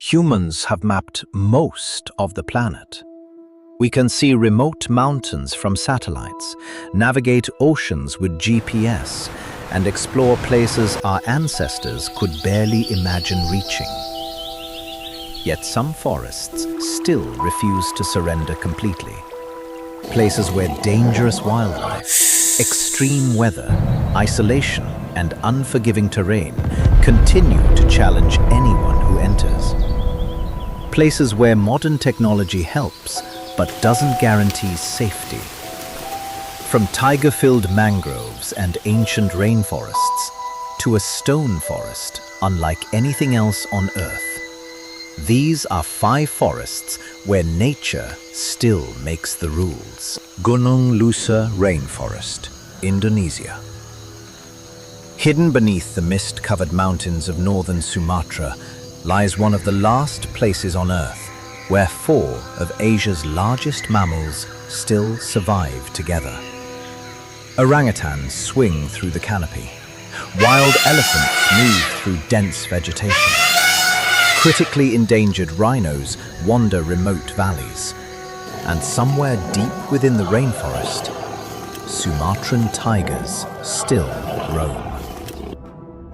Humans have mapped most of the planet. We can see remote mountains from satellites, navigate oceans with GPS, and explore places our ancestors could barely imagine reaching. Yet some forests still refuse to surrender completely. Places where dangerous wildlife, extreme weather, isolation, and unforgiving terrain continue to challenge anyone who enters. Places where modern technology helps, but doesn't guarantee safety. From tiger-filled mangroves and ancient rainforests to a stone forest unlike anything else on Earth. These are 5 forests where nature still makes the rules. Gunung Leuser Rainforest, Indonesia. Hidden beneath the mist-covered mountains of northern Sumatra lies one of the last places on Earth where 4 of Asia's largest mammals still survive together. Orangutans swing through the canopy. Wild elephants move through dense vegetation. Critically endangered rhinos wander remote valleys. And somewhere deep within the rainforest, Sumatran tigers still roam.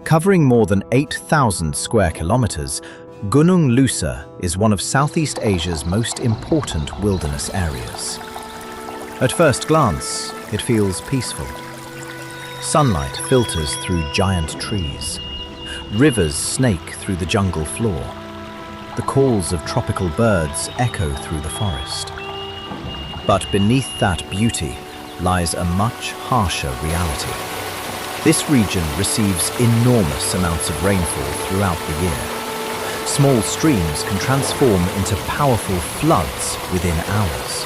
Covering more than 8,000 square kilometers, Gunung Leuser is one of Southeast Asia's most important wilderness areas. At first glance, it feels peaceful. Sunlight filters through giant trees. Rivers snake through the jungle floor. The calls of tropical birds echo through the forest. But beneath that beauty lies a much harsher reality. This region receives enormous amounts of rainfall throughout the year. Small streams can transform into powerful floods within hours.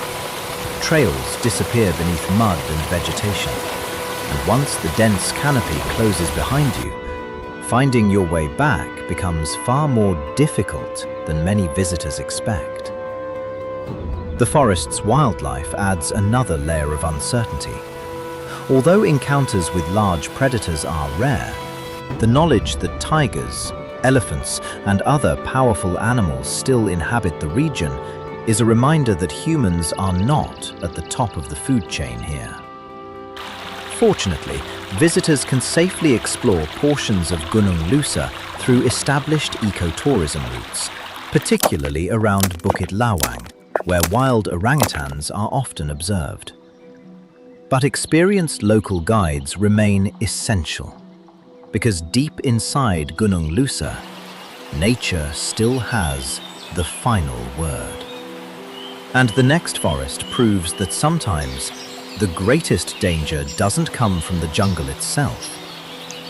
Trails disappear beneath mud and vegetation, and once the dense canopy closes behind you, finding your way back becomes far more difficult than many visitors expect. The forest's wildlife adds another layer of uncertainty. Although encounters with large predators are rare, the knowledge that tigers, elephants, and other powerful animals still inhabit the region is a reminder that humans are not at the top of the food chain here. Fortunately, visitors can safely explore portions of Gunung Leuser through established ecotourism routes, particularly around Bukit Lawang, where wild orangutans are often observed. But experienced local guides remain essential, because deep inside Gunung Leuser, nature still has the final word. And the next forest proves that sometimes the greatest danger doesn't come from the jungle itself.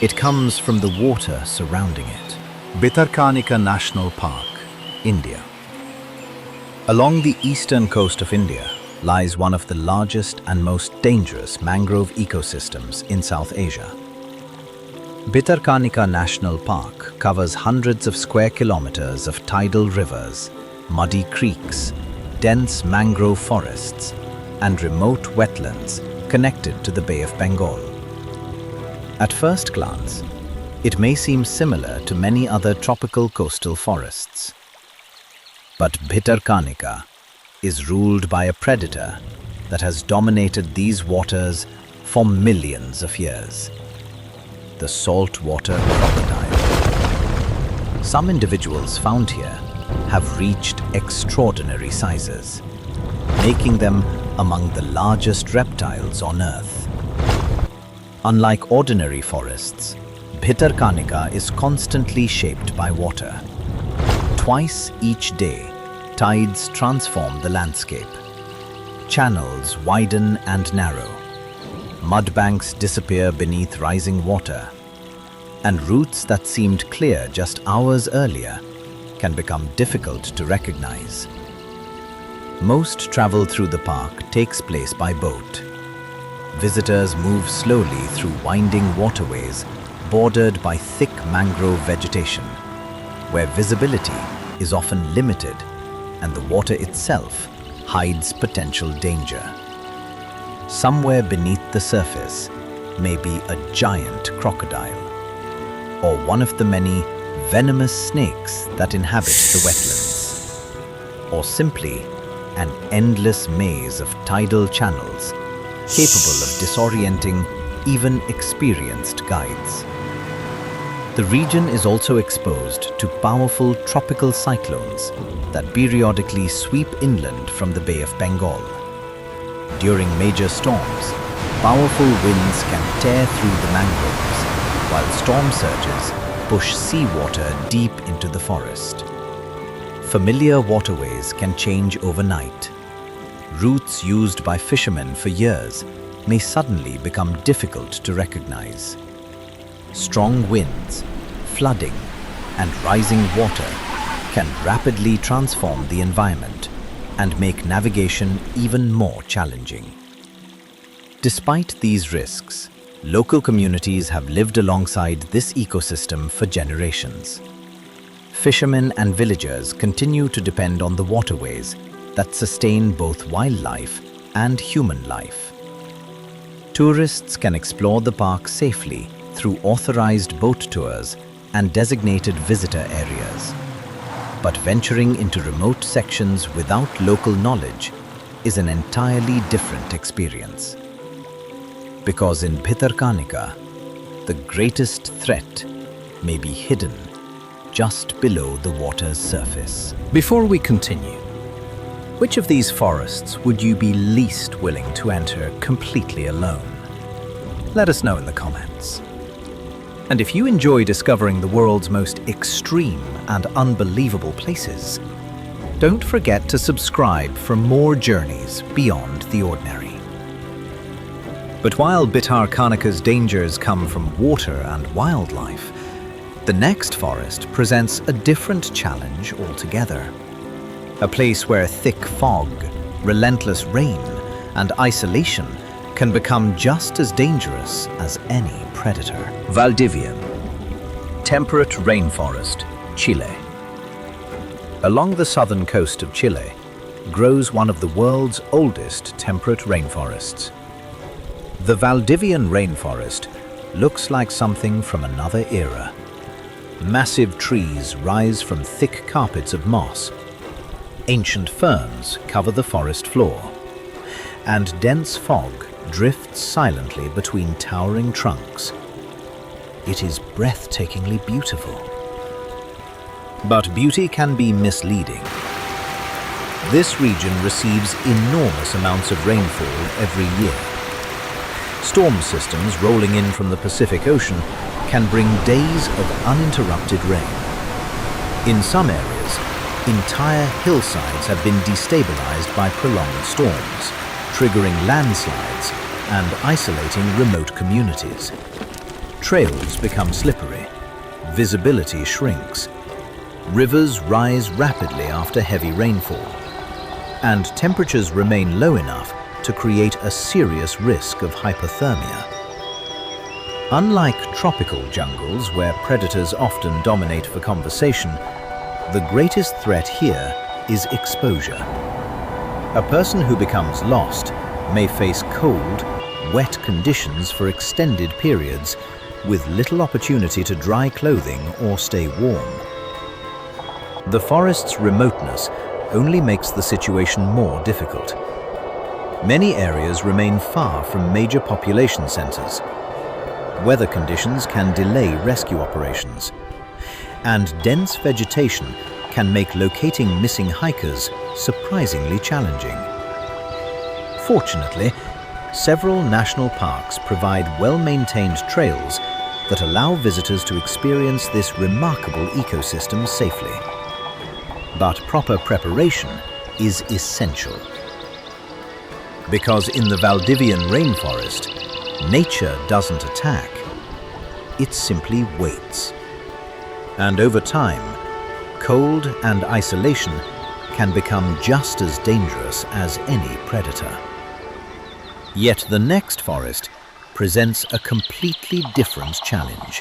It comes from the water surrounding it. Bhitarkanika National Park, India. Along the eastern coast of India lies one of the largest and most dangerous mangrove ecosystems in South Asia. Bhitarkanika National Park covers hundreds of square kilometers of tidal rivers, muddy creeks, dense mangrove forests, and remote wetlands connected to the Bay of Bengal. At first glance, it may seem similar to many other tropical coastal forests. But Bhitarkanika is ruled by a predator that has dominated these waters for millions of years: the saltwater crocodile. Some individuals found here have reached extraordinary sizes, making them among the largest reptiles on Earth. Unlike ordinary forests, Bhitarkanika is constantly shaped by water. Twice each day, tides transform the landscape. Channels widen and narrow. Mudbanks disappear beneath rising water. And routes that seemed clear just hours earlier can become difficult to recognize. Most travel through the park takes place by boat. Visitors move slowly through winding waterways bordered by thick mangrove vegetation, where visibility is often limited and the water itself hides potential danger. Somewhere beneath the surface may be a giant crocodile, or one of the many venomous snakes that inhabit the wetlands, or simply an endless maze of tidal channels capable of disorienting even experienced guides. The region is also exposed to powerful tropical cyclones that periodically sweep inland from the Bay of Bengal. During major storms, powerful winds can tear through the mangroves, while storm surges push seawater deep into the forest. Familiar waterways can change overnight. Routes used by fishermen for years may suddenly become difficult to recognize. Strong winds, flooding, and rising water can rapidly transform the environment and make navigation even more challenging. Despite these risks, local communities have lived alongside this ecosystem for generations. Fishermen and villagers continue to depend on the waterways that sustain both wildlife and human life. Tourists can explore the park safely through authorized boat tours and designated visitor areas. But venturing into remote sections without local knowledge is an entirely different experience. Because in Bhitarkanika, the greatest threat may be hidden just below the water's surface. Before we continue, which of these forests would you be least willing to enter completely alone? Let us know in the comments. And if you enjoy discovering the world's most extreme and unbelievable places, don't forget to subscribe for more journeys beyond the ordinary. But while Bhitarkanika's dangers come from water and wildlife, the next forest presents a different challenge altogether. A place where thick fog, relentless rain, and isolation can become just as dangerous as any predator. Valdivian, temperate rainforest, Chile. Along the southern coast of Chile grows one of the world's oldest temperate rainforests. The Valdivian rainforest looks like something from another era. Massive trees rise from thick carpets of moss. Ancient ferns cover the forest floor, and dense fog drifts silently between towering trunks. It is breathtakingly beautiful. But beauty can be misleading. This region receives enormous amounts of rainfall every year. Storm systems rolling in from the Pacific Ocean can bring days of uninterrupted rain. In some areas, entire hillsides have been destabilized by prolonged storms, triggering landslides and isolating remote communities. Trails become slippery, visibility shrinks, rivers rise rapidly after heavy rainfall, and temperatures remain low enough to create a serious risk of hypothermia. Unlike tropical jungles where predators often dominate for conversation, the greatest threat here is exposure. A person who becomes lost may face cold, wet conditions for extended periods, with little opportunity to dry clothing or stay warm. The forest's remoteness only makes the situation more difficult. Many areas remain far from major population centers. Weather conditions can delay rescue operations, and dense vegetation can make locating missing hikers surprisingly challenging. Fortunately, several national parks provide well-maintained trails that allow visitors to experience this remarkable ecosystem safely. But proper preparation is essential. Because in the Valdivian rainforest, nature doesn't attack, it simply waits. And over time, cold and isolation can become just as dangerous as any predator. Yet the next forest presents a completely different challenge.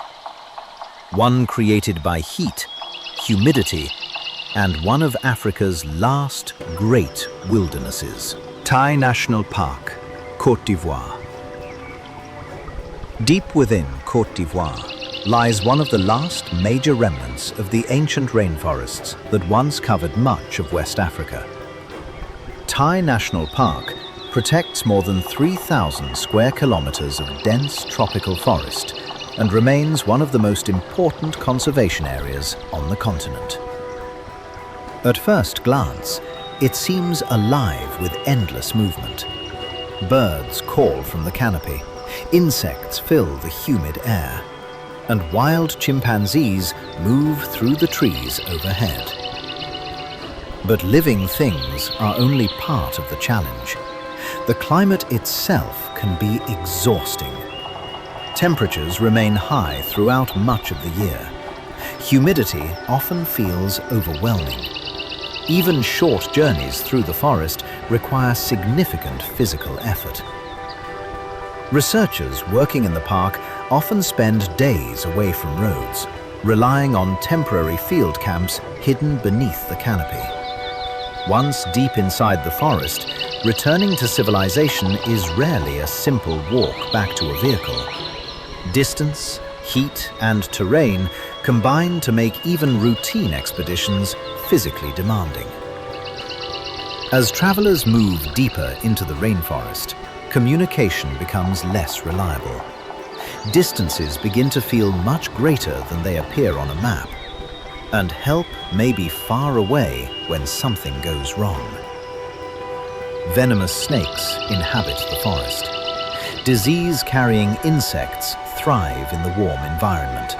One created by heat, humidity, and one of Africa's last great wildernesses. Taï National Park, Côte d'Ivoire. Deep within Côte d'Ivoire, lies one of the last major remnants of the ancient rainforests that once covered much of West Africa. Taï National Park protects more than 3,000 square kilometers of dense tropical forest and remains one of the most important conservation areas on the continent. At first glance, it seems alive with endless movement. Birds call from the canopy, insects fill the humid air, and wild chimpanzees move through the trees overhead. But living things are only part of the challenge. The climate itself can be exhausting. Temperatures remain high throughout much of the year. Humidity often feels overwhelming. Even short journeys through the forest require significant physical effort. Researchers working in the park often spend days away from roads, relying on temporary field camps hidden beneath the canopy. Once deep inside the forest, returning to civilization is rarely a simple walk back to a vehicle. Distance, heat, and terrain combine to make even routine expeditions physically demanding. As travelers move deeper into the rainforest, communication becomes less reliable. Distances begin to feel much greater than they appear on a map, and help may be far away when something goes wrong. Venomous snakes inhabit the forest. Disease-carrying insects thrive in the warm environment,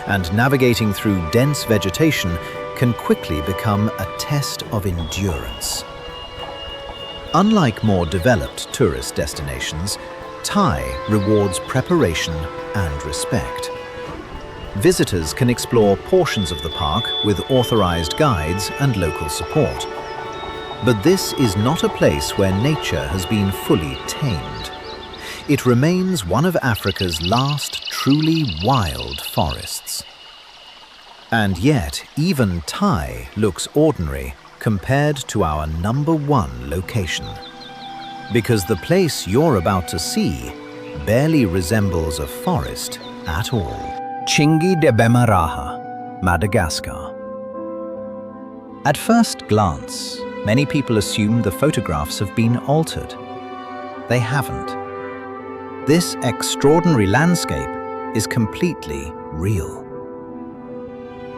and navigating through dense vegetation can quickly become a test of endurance. Unlike more developed tourist destinations, Taï rewards preparation and respect. Visitors can explore portions of the park with authorized guides and local support. But this is not a place where nature has been fully tamed. It remains one of Africa's last truly wild forests. And yet, even Taï looks ordinary compared to our #1 location. Because the place you're about to see barely resembles a forest at all. Tsingy de Bemaraha, Madagascar. At first glance, many people assume the photographs have been altered. They haven't. This extraordinary landscape is completely real.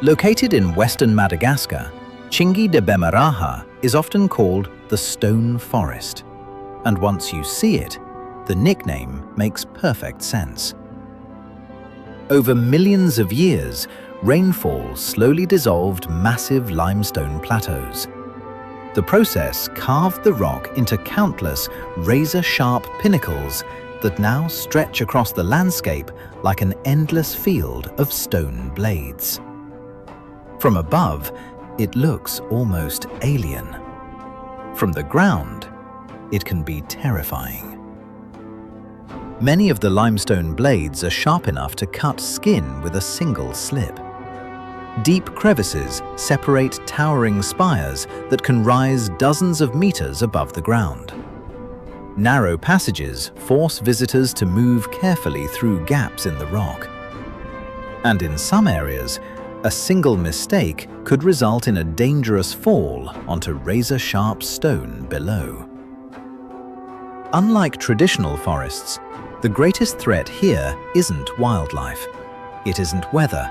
Located in western Madagascar, Tsingy de Bemaraha is often called the Stone Forest. And once you see it, the nickname makes perfect sense. Over millions of years, rainfall slowly dissolved massive limestone plateaus. The process carved the rock into countless razor-sharp pinnacles that now stretch across the landscape like an endless field of stone blades. From above, it looks almost alien. From the ground, it can be terrifying. Many of the limestone blades are sharp enough to cut skin with a single slip. Deep crevices separate towering spires that can rise dozens of meters above the ground. Narrow passages force visitors to move carefully through gaps in the rock. And in some areas, a single mistake could result in a dangerous fall onto razor-sharp stone below. Unlike traditional forests, the greatest threat here isn't wildlife. It isn't weather.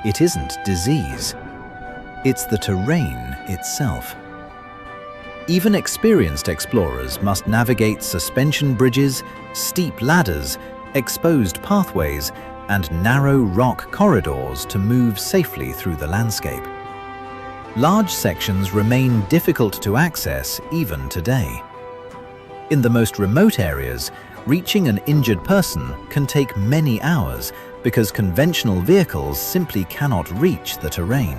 It isn't disease. It's the terrain itself. Even experienced explorers must navigate suspension bridges, steep ladders, exposed pathways, and narrow rock corridors to move safely through the landscape. Large sections remain difficult to access even today. In the most remote areas, reaching an injured person can take many hours because conventional vehicles simply cannot reach the terrain.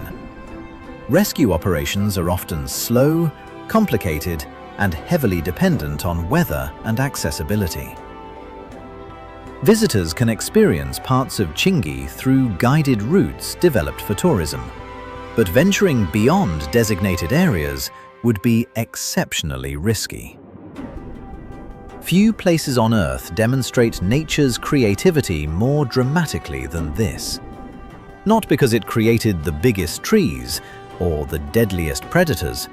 Rescue operations are often slow, complicated, and heavily dependent on weather and accessibility. Visitors can experience parts of Tsingy through guided routes developed for tourism, but venturing beyond designated areas would be exceptionally risky. Few places on Earth demonstrate nature's creativity more dramatically than this. Not because it created the biggest trees or the deadliest predators,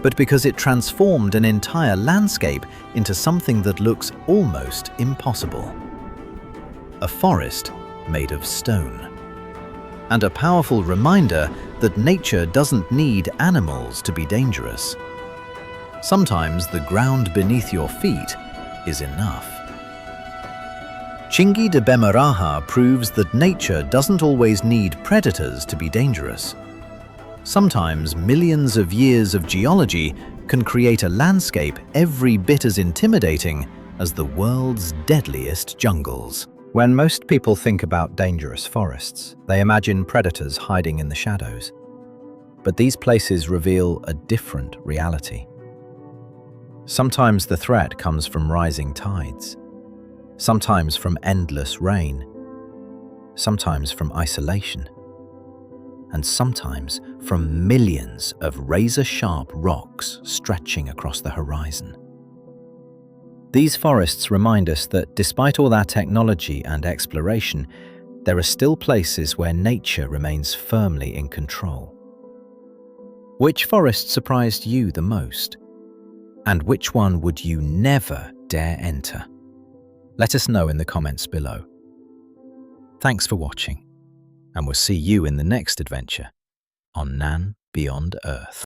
but because it transformed an entire landscape into something that looks almost impossible. A forest made of stone. And a powerful reminder that nature doesn't need animals to be dangerous. Sometimes the ground beneath your feet is enough. Tsingy de Bemaraha proves that nature doesn't always need predators to be dangerous. Sometimes millions of years of geology can create a landscape every bit as intimidating as the world's deadliest jungles. When most people think about dangerous forests, they imagine predators hiding in the shadows. But these places reveal a different reality. Sometimes the threat comes from rising tides, sometimes from endless rain, sometimes from isolation, and sometimes from millions of razor-sharp rocks stretching across the horizon. These forests remind us that despite all our technology and exploration, there are still places where nature remains firmly in control. Which forest surprised you the most? And which one would you never dare enter? Let us know in the comments below. Thanks for watching, and we'll see you in the next adventure on Nan Beyond Earth.